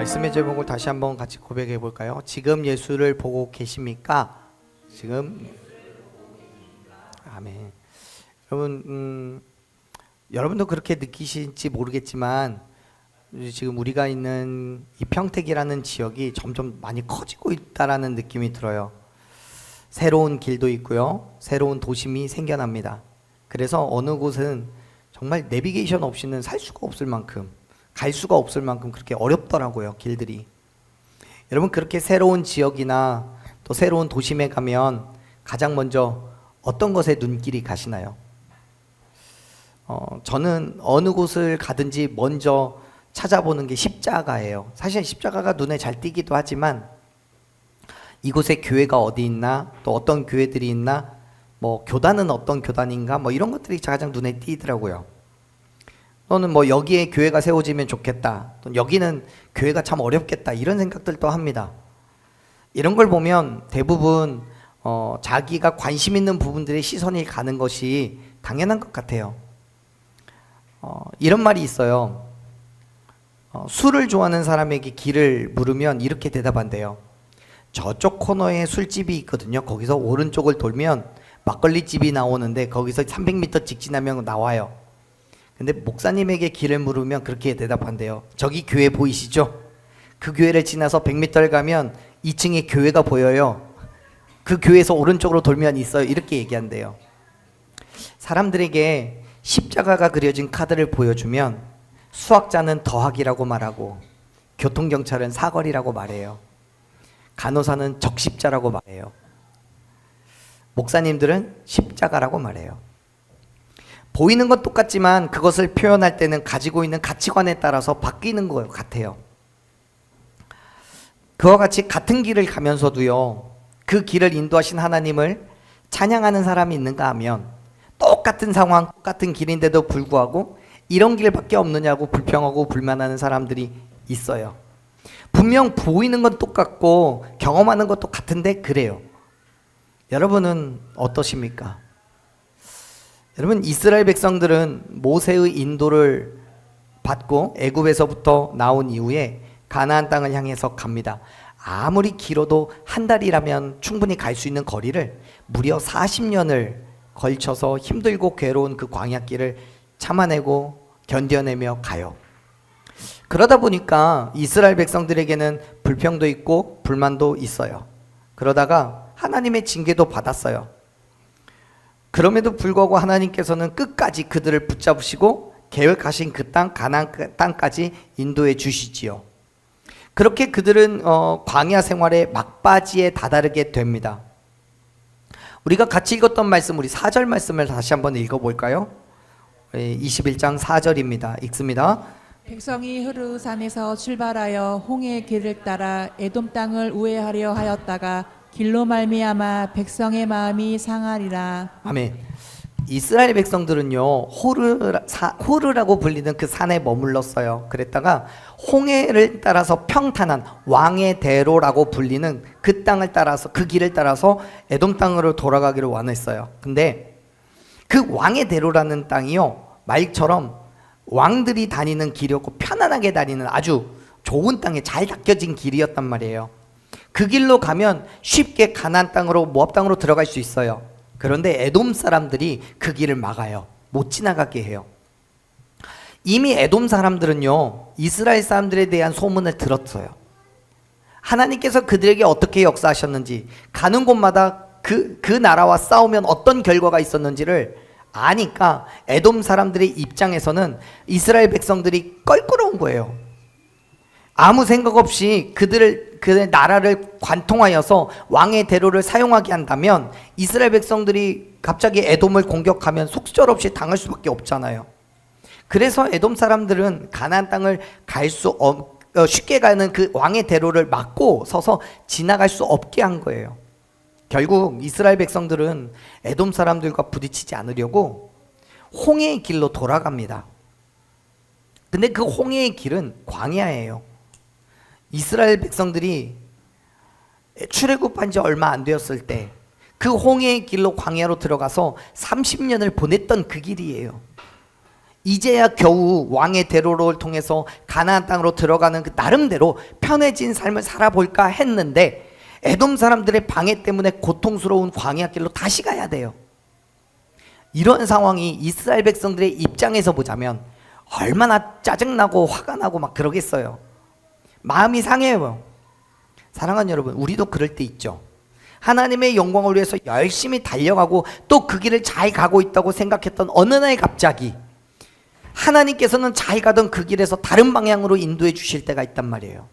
말씀의 제목을 다시 한번 같이 고백해 볼까요? 지금 예수를 보고 계십니까? 지금 아멘. 여러분, 여러분도 그렇게 느끼실지 모르겠지만 지금 우리가 있는 이 평택이라는 지역이 점점 많이 커지고 있다라는 느낌이 들어요. 새로운 길도 있고요, 새로운 도심이 생겨납니다. 그래서 어느 곳은 정말 내비게이션 없이는 살 수가 없을 만큼, 갈 수가 없을 만큼 그렇게 어렵더라고요, 길들이. 여러분, 그렇게 새로운 지역이나 또 새로운 도심에 가면 가장 먼저 어떤 것에 눈길이 가시나요? 저는 어느 곳을 가든지 먼저 찾아보는 게 십자가예요. 사실 십자가가 눈에 잘 띄기도 하지만 이곳에 교회가 어디 있나, 또 어떤 교회들이 있나, 뭐 교단은 어떤 교단인가, 뭐 이런 것들이 가장 눈에 띄더라고요. 또는 뭐 여기에 교회가 세워지면 좋겠다, 또 여기는 교회가 참 어렵겠다, 이런 생각들도 합니다. 이런 걸 보면 대부분 자기가 관심 있는 부분들의 시선이 가는 것이 당연한 것 같아요. 이런 말이 있어요. 술을 좋아하는 사람에게 길을 물으면 이렇게 대답한대요. 저쪽 코너에 술집이 있거든요. 거기서 오른쪽을 돌면 막걸리집이 나오는데 거기서 300m 직진하면 나와요. 근데 목사님에게 길을 물으면 그렇게 대답한대요. 저기 교회 보이시죠? 그 교회를 지나서 100m를 가면 2층에 교회가 보여요. 그 교회에서 오른쪽으로 돌면 있어요. 이렇게 얘기한대요. 사람들에게 십자가가 그려진 카드를 보여주면 수학자는 더하기라고 말하고, 교통경찰은 사거리라고 말해요. 간호사는 적십자라고 말해요. 목사님들은 십자가라고 말해요. 보이는 건 똑같지만 그것을 표현할 때는 가지고 있는 가치관에 따라서 바뀌는 것 같아요. 그와 같이 같은 길을 가면서도요, 그 길을 인도하신 하나님을 찬양하는 사람이 있는가 하면 똑같은 상황, 똑같은 길인데도 불구하고 이런 길밖에 없느냐고 불평하고 불만하는 사람들이 있어요. 분명 보이는 건 똑같고 경험하는 것도 같은데 그래요. 여러분은 어떠십니까? 여러분, 이스라엘 백성들은 모세의 인도를 받고 애굽에서부터 나온 이후에 가나안 땅을 향해서 갑니다. 아무리 길어도 한 달이라면 충분히 갈 수 있는 거리를 무려 40년을 걸쳐서 힘들고 괴로운 그 광야길을 참아내고 견뎌내며 가요. 그러다 보니까 이스라엘 백성들에게는 불평도 있고 불만도 있어요. 그러다가 하나님의 징계도 받았어요. 그럼에도 불구하고 하나님께서는 끝까지 그들을 붙잡으시고 계획하신 그 땅, 가나안 땅까지 인도해 주시지요. 그렇게 그들은 광야 생활의 막바지에 다다르게 됩니다. 우리가 같이 읽었던 말씀, 우리 4절 말씀을 다시 한번 읽어볼까요? 21장 4절입니다. 읽습니다. 백성이 흐르산에서 출발하여 홍해 길을 따라 에돔 땅을 우회하려 하였다가 길로 말미암아 백성의 마음이 상하리라. 아멘. 이스라엘 백성들은요, 호르라고 불리는 그 산에 머물렀어요. 그랬다가 홍해를 따라서 평탄한 왕의 대로라고 불리는 그 땅을 따라서, 그 길을 따라서 에돔 땅으로 돌아가기를 원했어요. 근데 그 왕의 대로라는 땅이요, 말처럼 왕들이 다니는 길이었고 편안하게 다니는 아주 좋은 땅에 잘 닦여진 길이었단 말이에요. 그 길로 가면 쉽게 가나안 땅으로, 모압 땅으로 들어갈 수 있어요. 그런데 에돔 사람들이 그 길을 막아요. 못 지나가게 해요. 이미 에돔 사람들은요, 이스라엘 사람들에 대한 소문을 들었어요. 하나님께서 그들에게 어떻게 역사하셨는지, 가는 곳마다 그 나라와 싸우면 어떤 결과가 있었는지를 아니까 에돔 사람들의 입장에서는 이스라엘 백성들이 껄끄러운 거예요. 아무 생각 없이 그들의 나라를 관통하여서 왕의 대로를 사용하게 한다면 이스라엘 백성들이 갑자기 에돔을 공격하면 속절없이 당할 수밖에 없잖아요. 그래서 에돔 사람들은 가나안 땅을 쉽게 가는 그 왕의 대로를 막고 서서 지나갈 수 없게 한 거예요. 결국 이스라엘 백성들은 에돔 사람들과 부딪히지 않으려고 홍해의 길로 돌아갑니다. 근데 그 홍해의 길은 광야예요. 이스라엘 백성들이 출애굽한 지 얼마 안 되었을 때 그 홍해의 길로 광야로 들어가서 30년을 보냈던 그 길이에요. 이제야 겨우 왕의 대로를 통해서 가나안 땅으로 들어가는 그 나름대로 편해진 삶을 살아볼까 했는데 에돔 사람들의 방해 때문에 고통스러운 광야 길로 다시 가야 돼요. 이런 상황이 이스라엘 백성들의 입장에서 보자면 얼마나 짜증나고 화가 나고 막 그러겠어요. 마음이 상해요. 사랑하는 여러분, 우리도 그럴 때 있죠. 하나님의 영광을 위해서 열심히 달려가고 또 그 길을 잘 가고 있다고 생각했던 어느 날 갑자기 하나님께서는 잘 가던 그 길에서 다른 방향으로 인도해 주실 때가 있단 말이에요.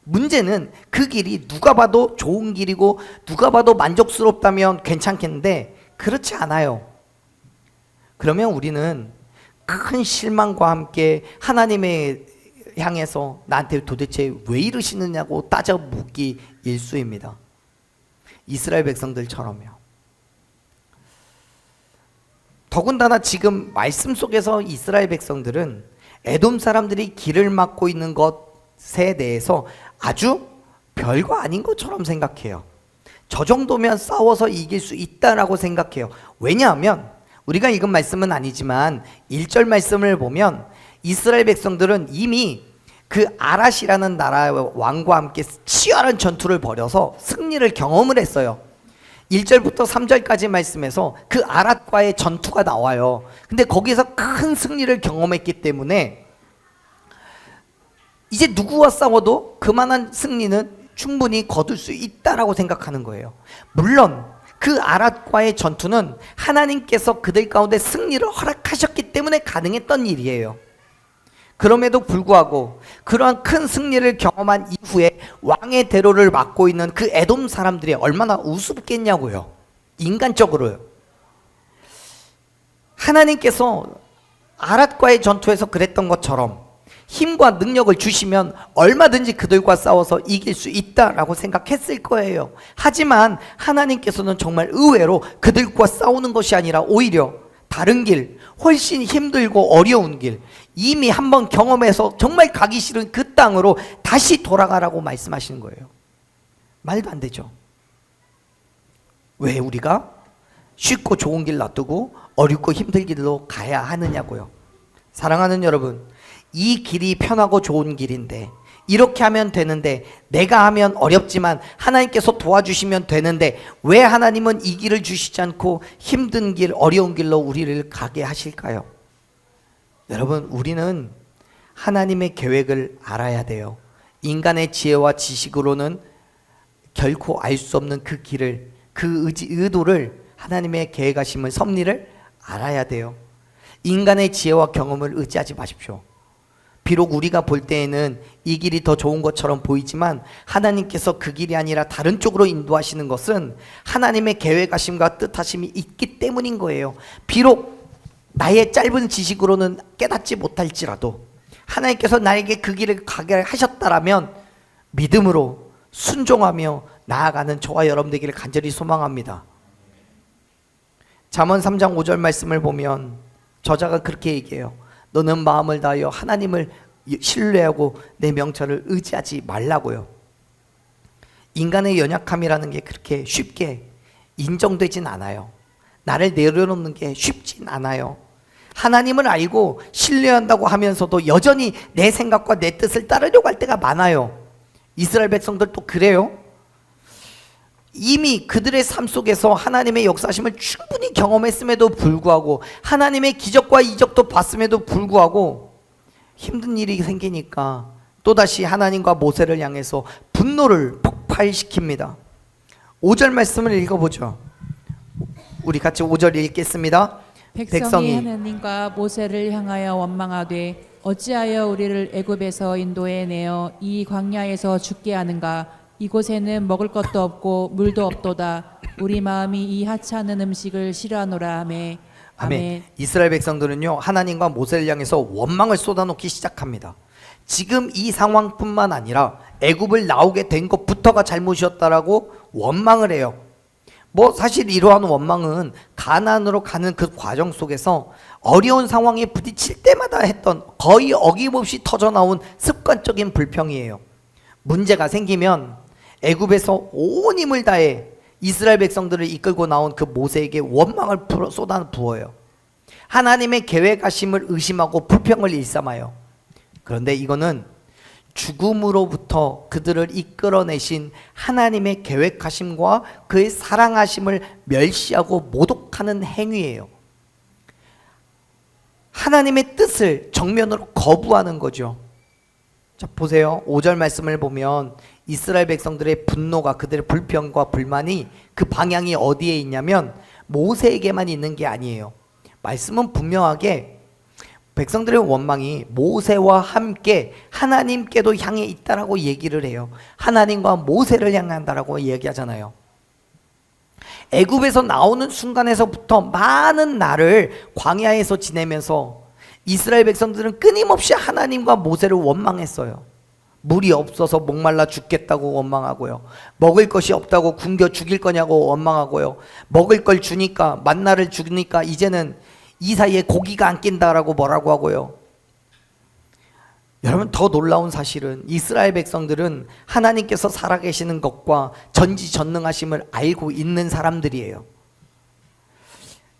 문제는 그 길이 누가 봐도 좋은 길이고 누가 봐도 만족스럽다면 괜찮겠는데 그렇지 않아요. 그러면 우리는 큰 실망과 함께 하나님의 향해서 나한테 도대체 왜 이러시느냐고 따져 묻기 일쑤입니다. 이스라엘 백성들처럼요. 더군다나 지금 말씀 속에서 이스라엘 백성들은 에돔 사람들이 길을 막고 있는 것에 대해서 아주 별거 아닌 것처럼 생각해요. 저 정도면 싸워서 이길 수 있다라고 생각해요. 왜냐하면 우리가 읽은 말씀은 아니지만 1절 말씀을 보면 이스라엘 백성들은 이미 그 아랏이라는 나라의 왕과 함께 치열한 전투를 벌여서 승리를 경험을 했어요. 1절부터 3절까지 말씀에서 그 아랏과의 전투가 나와요. 근데 거기서 큰 승리를 경험했기 때문에 이제 누구와 싸워도 그만한 승리는 충분히 거둘 수 있다라고 생각하는 거예요. 물론 그 아랏과의 전투는 하나님께서 그들 가운데 승리를 허락하셨기 때문에 가능했던 일이에요. 그럼에도 불구하고 그러한 큰 승리를 경험한 이후에 왕의 대로를 맡고 있는 그 에돔 사람들이 얼마나 우습겠냐고요. 인간적으로요. 하나님께서 아랏과의 전투에서 그랬던 것처럼 힘과 능력을 주시면 얼마든지 그들과 싸워서 이길 수 있다라고 생각했을 거예요. 하지만 하나님께서는 정말 의외로 그들과 싸우는 것이 아니라 오히려 다른 길, 훨씬 힘들고 어려운 길, 이미 한번 경험해서 정말 가기 싫은 그 땅으로 다시 돌아가라고 말씀하시는 거예요. 말도 안 되죠. 왜 우리가 쉽고 좋은 길 놔두고 어렵고 힘든 길로 가야 하느냐고요. 사랑하는 여러분, 이 길이 편하고 좋은 길인데 이렇게 하면 되는데 내가 하면 어렵지만 하나님께서 도와주시면 되는데 왜 하나님은 이 길을 주시지 않고 힘든 길, 어려운 길로 우리를 가게 하실까요? 여러분, 우리는 하나님의 계획을 알아야 돼요. 인간의 지혜와 지식으로는 결코 알 수 없는 그 길을, 그 의도를, 하나님의 계획하심을, 섭리를 알아야 돼요. 인간의 지혜와 경험을 의지하지 마십시오. 비록 우리가 볼 때에는 이 길이 더 좋은 것처럼 보이지만 하나님께서 그 길이 아니라 다른 쪽으로 인도하시는 것은 하나님의 계획하심과 뜻하심이 있기 때문인 거예요. 비록 나의 짧은 지식으로는 깨닫지 못할지라도 하나님께서 나에게 그 길을 가게 하셨다라면 믿음으로 순종하며 나아가는 저와 여러분 되기를 간절히 소망합니다. 잠언 3장 5절 말씀을 보면 저자가 그렇게 얘기해요. 너는 마음을 다하여 하나님을 신뢰하고 내 명철을 의지하지 말라고요. 인간의 연약함이라는 게 그렇게 쉽게 인정되진 않아요. 나를 내려놓는 게 쉽진 않아요. 하나님을 알고 신뢰한다고 하면서도 여전히 내 생각과 내 뜻을 따르려고 할 때가 많아요. 이스라엘 백성들도 그래요. 이미 그들의 삶 속에서 하나님의 역사심을 충분히 경험했음에도 불구하고 하나님의 기적과 이적도 봤음에도 불구하고 힘든 일이 생기니까 또다시 하나님과 모세를 향해서 분노를 폭발시킵니다. 5절 말씀을 읽어보죠. 우리 같이 5절 읽겠습니다. 백성이 하나님과 모세를 향하여 원망하되 어찌하여 우리를 애굽에서 인도해 내어 이 광야에서 죽게 하는가. 이곳에는 먹을 것도 없고 물도 없도다. 우리 마음이 이 하찮은 음식을 싫어하노라 하매. 아멘. 이스라엘 백성들은요 하나님과 모세를 향해서 원망을 쏟아놓기 시작합니다. 지금 이 상황뿐만 아니라 애굽을 나오게 된 것부터가 잘못이었다라고 원망을 해요. 뭐 사실 이러한 원망은 가나안으로 가는 그 과정 속에서 어려운 상황에 부딪힐 때마다 했던 거의 어김없이 터져나온 습관적인 불평이에요. 문제가 생기면 애굽에서 온 힘을 다해 이스라엘 백성들을 이끌고 나온 그 모세에게 원망을 쏟아 부어요. 하나님의 계획하심을 의심하고 불평을 일삼아요. 그런데 이거는 죽음으로부터 그들을 이끌어내신 하나님의 계획하심과 그의 사랑하심을 멸시하고 모독하는 행위예요. 하나님의 뜻을 정면으로 거부하는 거죠. 자, 보세요. 5절 말씀을 보면 이스라엘 백성들의 분노가, 그들의 불평과 불만이 그 방향이 어디에 있냐면 모세에게만 있는 게 아니에요. 말씀은 분명하게 백성들의 원망이 모세와 함께 하나님께도 향해 있다라고 얘기를 해요. 하나님과 모세를 향한다라고 얘기하잖아요. 애굽에서 나오는 순간에서부터 많은 날을 광야에서 지내면서 이스라엘 백성들은 끊임없이 하나님과 모세를 원망했어요. 물이 없어서 목말라 죽겠다고 원망하고요. 먹을 것이 없다고 굶겨 죽일 거냐고 원망하고요. 먹을 걸 주니까, 만나를 주니까 이제는 이 사이에 고기가 안 낀다라고 뭐라고 하고요. 여러분, 더 놀라운 사실은 이스라엘 백성들은 하나님께서 살아계시는 것과 전지전능하심을 알고 있는 사람들이에요.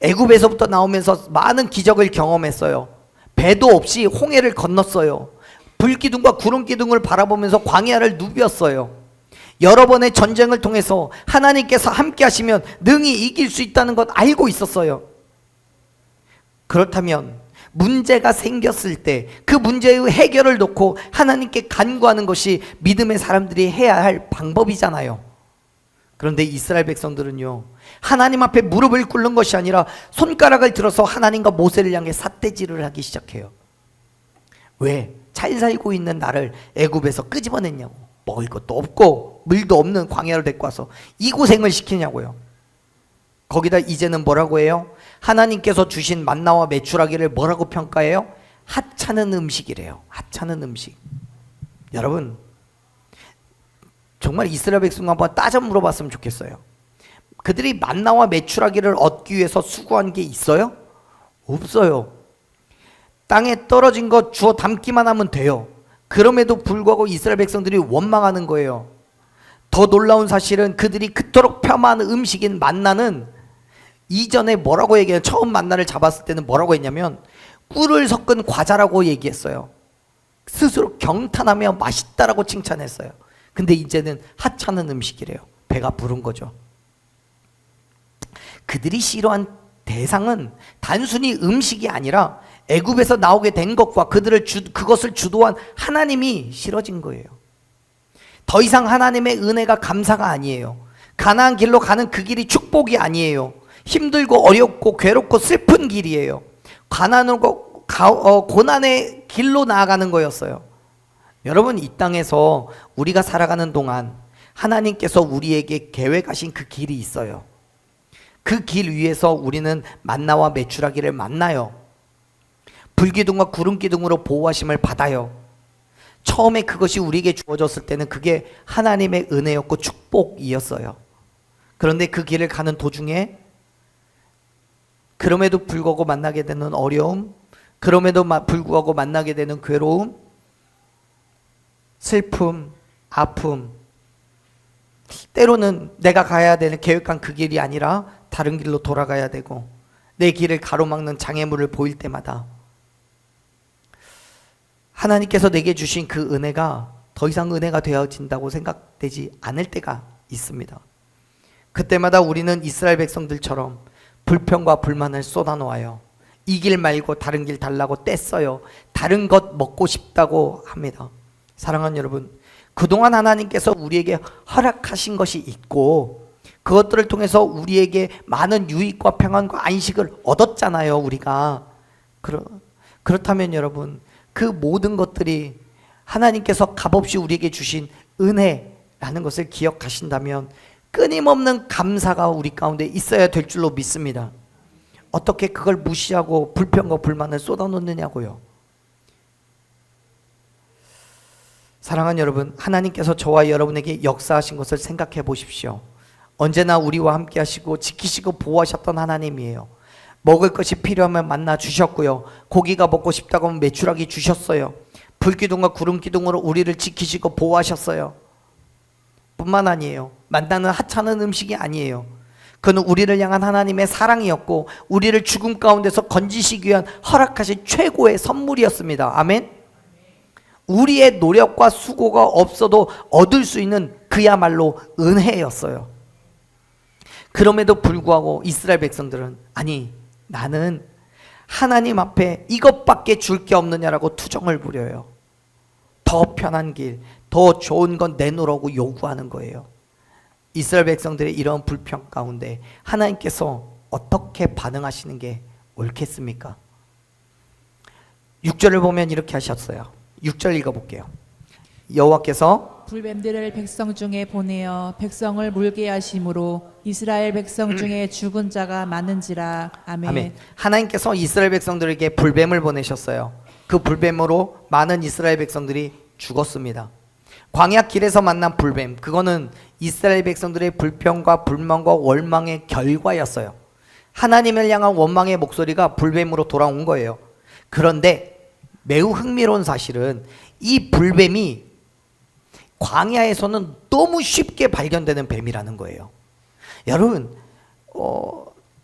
애굽에서부터 나오면서 많은 기적을 경험했어요. 배도 없이 홍해를 건넜어요. 불기둥과 구름기둥을 바라보면서 광야를 누볐어요. 여러 번의 전쟁을 통해서 하나님께서 함께 하시면 능히 이길 수 있다는 것 알고 있었어요. 그렇다면 문제가 생겼을 때 그 문제의 해결을 놓고 하나님께 간구하는 것이 믿음의 사람들이 해야 할 방법이잖아요. 그런데 이스라엘 백성들은요, 하나님 앞에 무릎을 꿇는 것이 아니라 손가락을 들어서 하나님과 모세를 향해 삿대질을 하기 시작해요. 왜? 잘 살고 있는 나를 애굽에서 끄집어냈냐고. 먹을 것도 없고 물도 없는 광야를 데리고 와서 이 고생을 시키냐고요. 거기다 이제는 뭐라고 해요? 하나님께서 주신 만나와 메추라기를 뭐라고 평가해요? 하찮은 음식이래요. 하찮은 음식. 여러분, 정말 이스라엘 백성 한번 따져 물어봤으면 좋겠어요. 그들이 만나와 메추라기를 얻기 위해서 수고한 게 있어요? 없어요. 땅에 떨어진 것 주워 담기만 하면 돼요. 그럼에도 불구하고 이스라엘 백성들이 원망하는 거예요. 더 놀라운 사실은 그들이 그토록 폄하하는 음식인 만나는 이전에 뭐라고 얘기해요? 처음 만나를 잡았을 때는 뭐라고 했냐면 꿀을 섞은 과자라고 얘기했어요. 스스로 경탄하며 맛있다라고 칭찬했어요. 근데 이제는 하찮은 음식이래요. 배가 부른 거죠. 그들이 싫어한 대상은 단순히 음식이 아니라 애굽에서 나오게 된 것과 그것을 주도한 하나님이 싫어진 거예요. 더 이상 하나님의 은혜가 감사가 아니에요. 가나안 길로 가는 그 길이 축복이 아니에요. 힘들고 어렵고 괴롭고 슬픈 길이에요. 가난하고 고난의 길로 나아가는 거였어요. 여러분, 이 땅에서 우리가 살아가는 동안 하나님께서 우리에게 계획하신 그 길이 있어요. 그 길 위에서 우리는 만나와 메추라기를 만나요. 불기둥과 구름기둥으로 보호하심을 받아요. 처음에 그것이 우리에게 주어졌을 때는 그게 하나님의 은혜였고 축복이었어요. 그런데 그 길을 가는 도중에 그럼에도 불구하고 만나게 되는 어려움, 그럼에도 불구하고 만나게 되는 괴로움, 슬픔, 아픔, 때로는 내가 가야 되는 계획한 그 길이 아니라 다른 길로 돌아가야 되고 내 길을 가로막는 장애물을 보일 때마다 하나님께서 내게 주신 그 은혜가 더 이상 은혜가 되어진다고 생각되지 않을 때가 있습니다. 그때마다 우리는 이스라엘 백성들처럼 불평과 불만을 쏟아놓아요. 이 길 말고 다른 길 달라고 떼써요. 다른 것 먹고 싶다고 합니다. 사랑하는 여러분, 그동안 하나님께서 우리에게 허락하신 것이 있고 그것들을 통해서 우리에게 많은 유익과 평안과 안식을 얻었잖아요, 우리가. 그렇다면 여러분, 그 모든 것들이 하나님께서 값없이 우리에게 주신 은혜라는 것을 기억하신다면 끊임없는 감사가 우리 가운데 있어야 될 줄로 믿습니다. 어떻게 그걸 무시하고 불평과 불만을 쏟아놓느냐고요. 사랑하는 여러분, 하나님께서 저와 여러분에게 역사하신 것을 생각해 보십시오. 언제나 우리와 함께 하시고 지키시고 보호하셨던 하나님이에요. 먹을 것이 필요하면 만나 주셨고요. 고기가 먹고 싶다고 하면 메추라기 주셨어요. 불기둥과 구름기둥으로 우리를 지키시고 보호하셨어요. 뿐만 아니에요. 만나는 하찮은 음식이 아니에요. 그는 우리를 향한 하나님의 사랑이었고 우리를 죽음 가운데서 건지시기 위한 허락하신 최고의 선물이었습니다. 아멘. 우리의 노력과 수고가 없어도 얻을 수 있는 그야말로 은혜였어요. 그럼에도 불구하고 이스라엘 백성들은 아니 나는 하나님 앞에 이것밖에 줄 게 없느냐라고 투정을 부려요. 더 편한 길, 더 좋은 건 내놓으라고 요구하는 거예요. 이스라엘 백성들의 이런 불평 가운데 하나님께서 어떻게 반응하시는 게 옳겠습니까? 6절을 보면 이렇게 하셨어요. 6절 읽어볼게요. 여호와께서 불뱀들을 백성 중에 보내어 백성을 물게 하심으로 이스라엘 백성 중에 죽은 자가 많은지라. 아멘. 아멘. 하나님께서 이스라엘 백성들에게 불뱀을 보내셨어요. 그 불뱀으로 많은 이스라엘 백성들이 죽었습니다. 광야 길에서 만난 불뱀, 그거는 이스라엘 백성들의 불평과 불만과 원망의 결과였어요. 하나님을 향한 원망의 목소리가 불뱀으로 돌아온 거예요. 그런데 매우 흥미로운 사실은 이 불뱀이 광야에서는 너무 쉽게 발견되는 뱀이라는 거예요. 여러분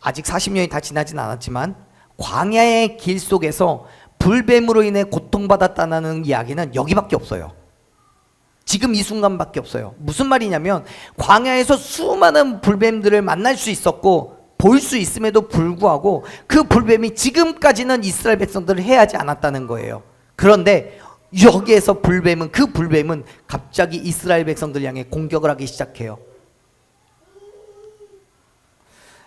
아직 40년이 다 지나진 않았지만 광야의 길 속에서 불뱀으로 인해 고통받았다는 이야기는 여기밖에 없어요. 지금 이 순간밖에 없어요. 무슨 말이냐면 광야에서 수많은 불뱀들을 만날 수 있었고 볼 수 있음에도 불구하고 그 불뱀이 지금까지는 이스라엘 백성들을 해하지 않았다는 거예요. 그런데 여기에서 그 불뱀은 갑자기 이스라엘 백성들 향해 공격을 하기 시작해요.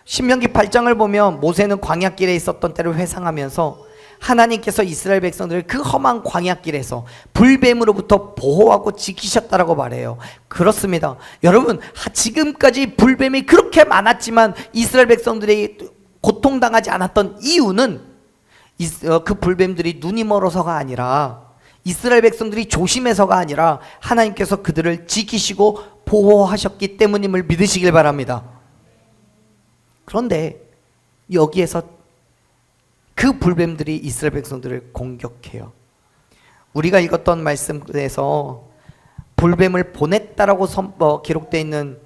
신명기 8장을 보면 모세는 광야길에 있었던 때를 회상하면서 하나님께서 이스라엘 백성들을 그 험한 광야길에서 불뱀으로부터 보호하고 지키셨다라고 말해요. 그렇습니다. 여러분, 지금까지 불뱀이 그렇게 많았지만 이스라엘 백성들이 고통당하지 않았던 이유는 그 불뱀들이 눈이 멀어서가 아니라 이스라엘 백성들이 조심해서가 아니라 하나님께서 그들을 지키시고 보호하셨기 때문임을 믿으시길 바랍니다. 그런데 여기에서 그 불뱀들이 이스라엘 백성들을 공격해요. 우리가 읽었던 말씀에서 불뱀을 보냈다라고 기록되어 있는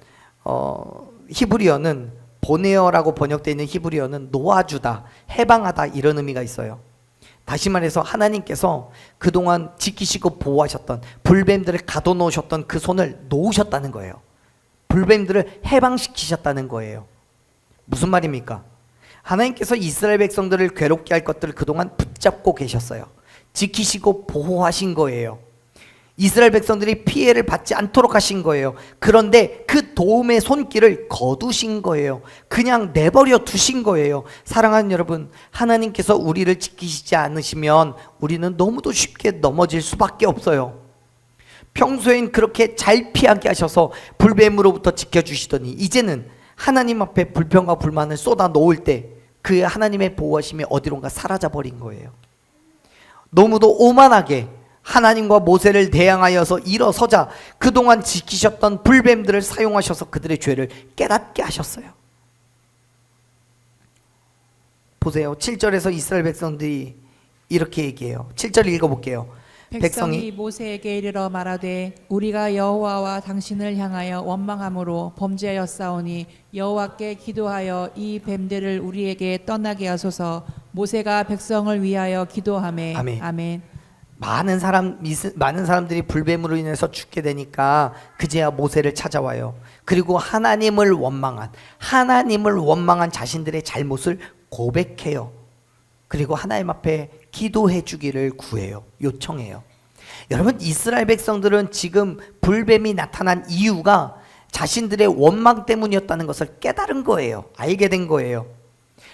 히브리어는 보내어라고 번역되어 있는 히브리어는 놓아주다, 해방하다 이런 의미가 있어요. 다시 말해서 하나님께서 그동안 지키시고 보호하셨던 불뱀들을 가둬놓으셨던 그 손을 놓으셨다는 거예요. 불뱀들을 해방시키셨다는 거예요. 무슨 말입니까? 하나님께서 이스라엘 백성들을 괴롭게 할 것들을 그동안 붙잡고 계셨어요. 지키시고 보호하신 거예요. 이스라엘 백성들이 피해를 받지 않도록 하신 거예요. 그런데 그 도움의 손길을 거두신 거예요. 그냥 내버려 두신 거예요. 사랑하는 여러분, 하나님께서 우리를 지키시지 않으시면 우리는 너무도 쉽게 넘어질 수밖에 없어요. 평소엔 그렇게 잘 피하게 하셔서 불뱀으로부터 지켜주시더니 이제는 하나님 앞에 불평과 불만을 쏟아 놓을 때 그 하나님의 보호하심이 어디론가 사라져 버린 거예요. 너무도 오만하게 하나님과 모세를 대항하여서 일어서자 그동안 지키셨던 불뱀들을 사용하셔서 그들의 죄를 깨닫게 하셨어요. 보세요. 7절에서 이스라엘 백성들이 이렇게 얘기해요. 7절 읽어볼게요. 백성이 모세에게 이르러 말하되 우리가 여호와와 당신을 향하여 원망함으로 범죄하였사오니 여호와께 기도하여 이 뱀들을 우리에게 떠나게 하소서. 모세가 백성을 위하여 기도하매. 아멘. 아멘. 많은 사람들이 불뱀으로 인해서 죽게 되니까 그제야 모세를 찾아와요. 그리고 하나님을 원망한 자신들의 잘못을 고백해요. 그리고 하나님 앞에 기도해 주기를 구해요. 요청해요. 여러분, 이스라엘 백성들은 지금 불뱀이 나타난 이유가 자신들의 원망 때문이었다는 것을 깨달은 거예요. 알게 된 거예요.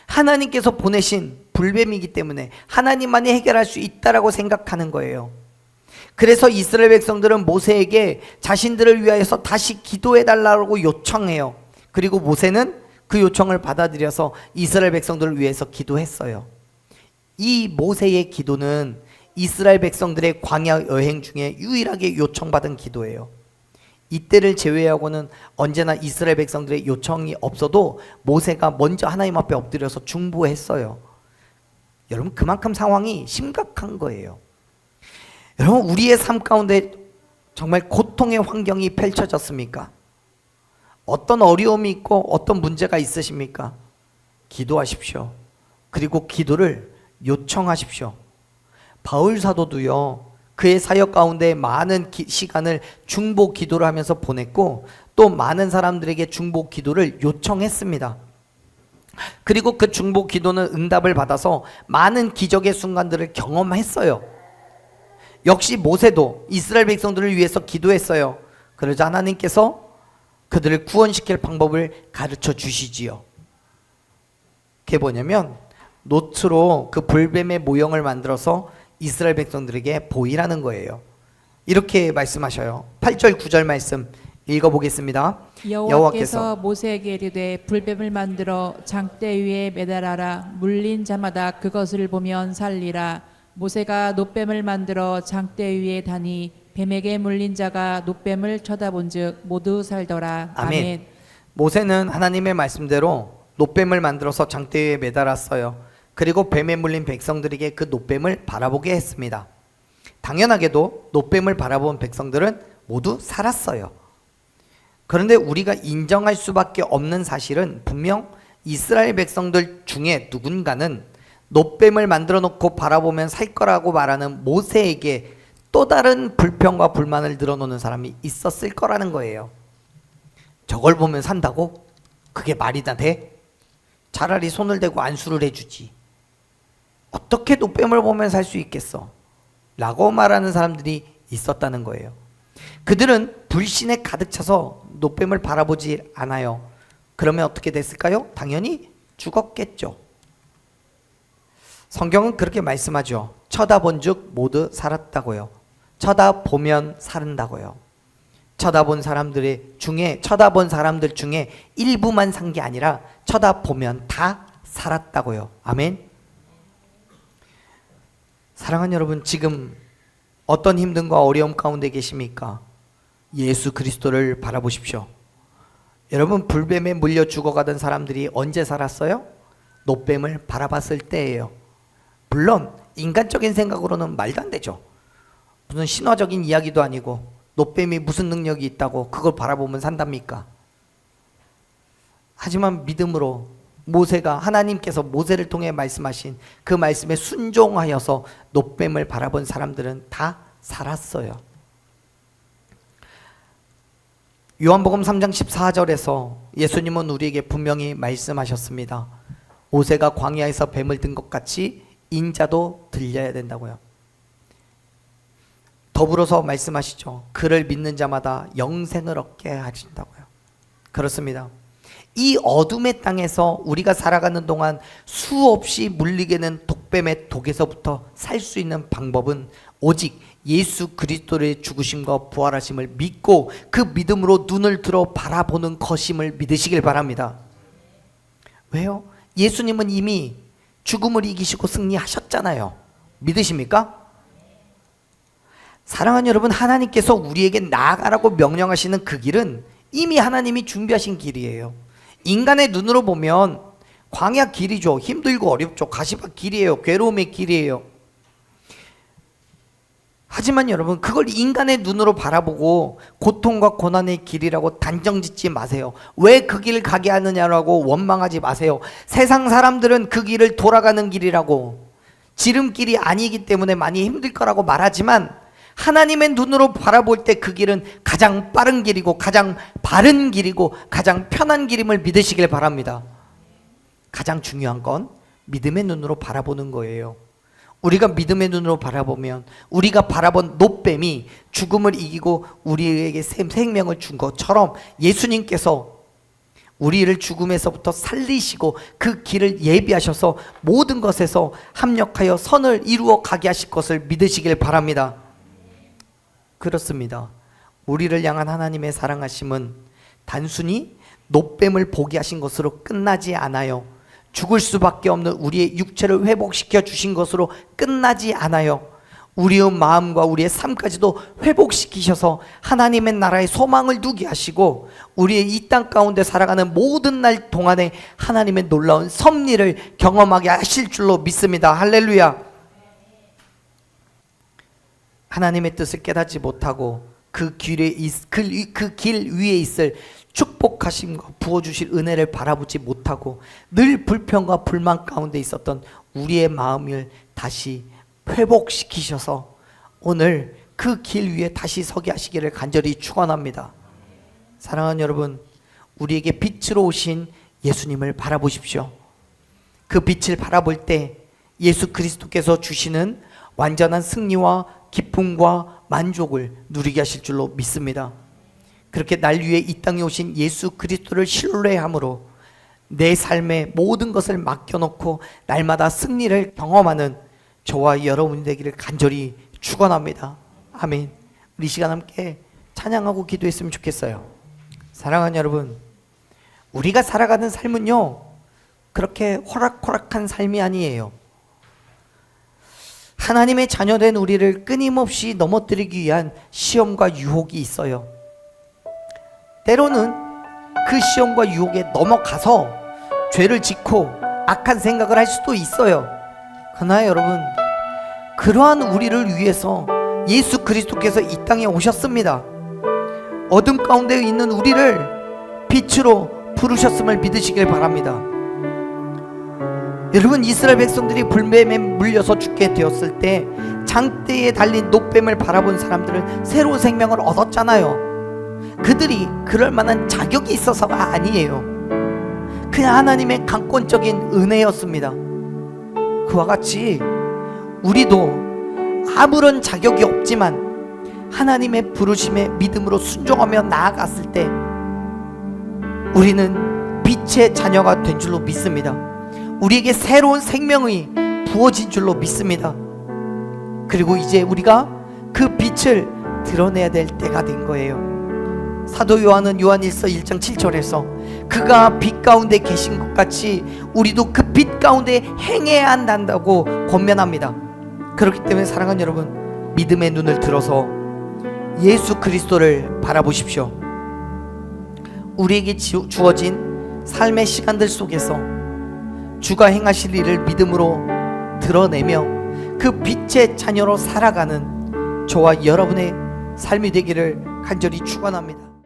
하나님께서 보내신 불뱀이기 때문에 하나님만이 해결할 수 있다라고 생각하는 거예요. 그래서 이스라엘 백성들은 모세에게 자신들을 위하여서 다시 기도해 달라고 요청해요. 그리고 모세는 그 요청을 받아들여서 이스라엘 백성들을 위해서 기도했어요. 이 모세의 기도는 이스라엘 백성들의 광야 여행 중에 유일하게 요청받은 기도예요. 이때를 제외하고는 언제나 이스라엘 백성들의 요청이 없어도 모세가 먼저 하나님 앞에 엎드려서 중보했어요. 여러분, 그만큼 상황이 심각한 거예요. 여러분, 우리의 삶 가운데 정말 고통의 환경이 펼쳐졌습니까? 어떤 어려움이 있고 어떤 문제가 있으십니까? 기도하십시오. 그리고 기도를 요청하십시오. 바울 사도도요, 그의 사역 가운데 많은 시간을 중보 기도를 하면서 보냈고 또 많은 사람들에게 중보 기도를 요청했습니다. 그리고 그 중보 기도는 응답을 받아서 많은 기적의 순간들을 경험했어요. 역시 모세도 이스라엘 백성들을 위해서 기도했어요. 그러자 하나님께서 그들을 구원시킬 방법을 가르쳐 주시지요. 그게 뭐냐면 노트로 그 불뱀의 모형을 만들어서 이스라엘 백성들에게 보이라는 거예요. 이렇게 말씀하셔요. 8절 9절 말씀 읽어보겠습니다. 여호와께서 모세에게 이르되 불뱀을 만들어 장대 위에 매달아라. 물린 자마다 그것을 보면 살리라. 모세가 놋뱀을 만들어 장대 위에 다니 뱀에게 물린 자가 놋뱀을 쳐다본즉 모두 살더라. 아멘. 모세는 하나님의 말씀대로 놋뱀을 만들어서 장대 위에 매달았어요. 그리고 뱀에 물린 백성들에게 그 놋뱀을 바라보게 했습니다. 당연하게도 놋뱀을 바라본 백성들은 모두 살았어요. 그런데 우리가 인정할 수밖에 없는 사실은 분명 이스라엘 백성들 중에 누군가는 놋뱀을 만들어 놓고 바라보면 살 거라고 말하는 모세에게 또 다른 불평과 불만을 늘어놓는 사람이 있었을 거라는 거예요. 저걸 보면 산다고? 그게 말이 다 돼? 차라리 손을 대고 안수를 해주지. 어떻게 놋뱀을 보면 살 수 있겠어? 라고 말하는 사람들이 있었다는 거예요. 그들은 불신에 가득 차서 놋뱀을 바라보지 않아요. 그러면 어떻게 됐을까요? 당연히 죽었겠죠. 성경은 그렇게 말씀하죠. 쳐다본 즉 모두 살았다고요. 쳐다보면 살은다고요. 쳐다본 사람들 중에 일부만 산 게 아니라 쳐다보면 다 살았다고요. 아멘. 사랑하는 여러분, 지금 어떤 힘듦과 어려움 가운데 계십니까? 예수 그리스도를 바라보십시오. 여러분, 불뱀에 물려 죽어가던 사람들이 언제 살았어요? 놋뱀을 바라봤을 때예요. 물론 인간적인 생각으로는 말도 안 되죠. 무슨 신화적인 이야기도 아니고 놋뱀이 무슨 능력이 있다고 그걸 바라보면 산답니까? 하지만 믿음으로 모세가, 하나님께서 모세를 통해 말씀하신 그 말씀에 순종하여서 놋뱀을 바라본 사람들은 다 살았어요. 요한복음 3장 14절에서 예수님은 우리에게 분명히 말씀하셨습니다. 모세가 광야에서 뱀을 든 것 같이 인자도 들려야 된다고요. 더불어서 말씀하시죠. 그를 믿는 자마다 영생을 얻게 하신다고요. 그렇습니다. 이 어둠의 땅에서 우리가 살아가는 동안 수없이 물리게 된 독뱀의 독에서부터 살 수 있는 방법은 오직 예수 그리스도의 죽으심과 부활하심을 믿고 그 믿음으로 눈을 들어 바라보는 것임을 믿으시길 바랍니다. 왜요? 예수님은 이미 죽음을 이기시고 승리하셨잖아요. 믿으십니까? 사랑하는 여러분, 하나님께서 우리에게 나아가라고 명령하시는 그 길은 이미 하나님이 준비하신 길이에요. 인간의 눈으로 보면 광야 길이죠. 힘들고 어렵죠. 가시밭 길이에요. 괴로움의 길이에요. 하지만 여러분, 그걸 인간의 눈으로 바라보고 고통과 고난의 길이라고 단정짓지 마세요. 왜 그 길을 가게 하느냐라고 원망하지 마세요. 세상 사람들은 그 길을 돌아가는 길이라고, 지름길이 아니기 때문에 많이 힘들 거라고 말하지만 하나님의 눈으로 바라볼 때 그 길은 가장 빠른 길이고 가장 바른 길이고 가장 편한 길임을 믿으시길 바랍니다. 가장 중요한 건 믿음의 눈으로 바라보는 거예요. 우리가 믿음의 눈으로 바라보면 우리가 바라본 놋뱀이 죽음을 이기고 우리에게 생명을 준 것처럼 예수님께서 우리를 죽음에서부터 살리시고 그 길을 예비하셔서 모든 것에서 합력하여 선을 이루어 가게 하실 것을 믿으시길 바랍니다. 그렇습니다. 우리를 향한 하나님의 사랑하심은 단순히 놋뱀을 보게 하신 것으로 끝나지 않아요. 죽을 수밖에 없는 우리의 육체를 회복시켜 주신 것으로 끝나지 않아요. 우리의 마음과 우리의 삶까지도 회복시키셔서 하나님의 나라의 소망을 누게 하시고 우리의 이 땅 가운데 살아가는 모든 날 동안에 하나님의 놀라운 섭리를 경험하게 하실 줄로 믿습니다. 할렐루야. 하나님의 뜻을 깨닫지 못하고 그 길 위에 있을 축복하심과 부어주실 은혜를 바라보지 못하고 늘 불평과 불만 가운데 있었던 우리의 마음을 다시 회복시키셔서 오늘 그 길 위에 다시 서게 하시기를 간절히 축원합니다. 사랑하는 여러분, 우리에게 빛으로 오신 예수님을 바라보십시오. 그 빛을 바라볼 때 예수 그리스도께서 주시는 완전한 승리와 기쁨과 만족을 누리게 하실 줄로 믿습니다. 그렇게 날 위해 이 땅에 오신 예수 그리스도를 신뢰함으로 내 삶의 모든 것을 맡겨놓고 날마다 승리를 경험하는 저와 여러분이 되기를 간절히 축원합니다. 아멘. 우리 이 시간 함께 찬양하고 기도했으면 좋겠어요. 사랑하는 여러분, 우리가 살아가는 삶은요 그렇게 호락호락한 삶이 아니에요. 하나님의 자녀된 우리를 끊임없이 넘어뜨리기 위한 시험과 유혹이 있어요. 때로는 그 시험과 유혹에 넘어가서 죄를 짓고 악한 생각을 할 수도 있어요. 그러나 여러분, 그러한 우리를 위해서 예수 그리스도께서 이 땅에 오셨습니다. 어둠 가운데 있는 우리를 빛으로 부르셨음을 믿으시길 바랍니다. 여러분, 이스라엘 백성들이 불뱀에 물려서 죽게 되었을 때 장대에 달린 노뱀을 바라본 사람들은 새로운 생명을 얻었잖아요. 그들이 그럴 만한 자격이 있어서가 아니에요. 그냥 하나님의 강권적인 은혜였습니다. 그와 같이 우리도 아무런 자격이 없지만 하나님의 부르심에 믿음으로 순종하며 나아갔을 때 우리는 빛의 자녀가 된 줄로 믿습니다. 우리에게 새로운 생명이 부어진 줄로 믿습니다. 그리고 이제 우리가 그 빛을 드러내야 될 때가 된 거예요. 사도 요한은 요한일서 1장 7절에서 그가 빛 가운데 계신 것 같이 우리도 그 빛 가운데 행해야 한다고 권면합니다. 그렇기 때문에 사랑하는 여러분, 믿음의 눈을 들어서 예수 그리스도를 바라보십시오. 우리에게 주어진 삶의 시간들 속에서 주가 행하실 일을 믿음으로 드러내며 그 빛의 자녀로 살아가는 저와 여러분의 삶이 되기를 간절히 축원합니다.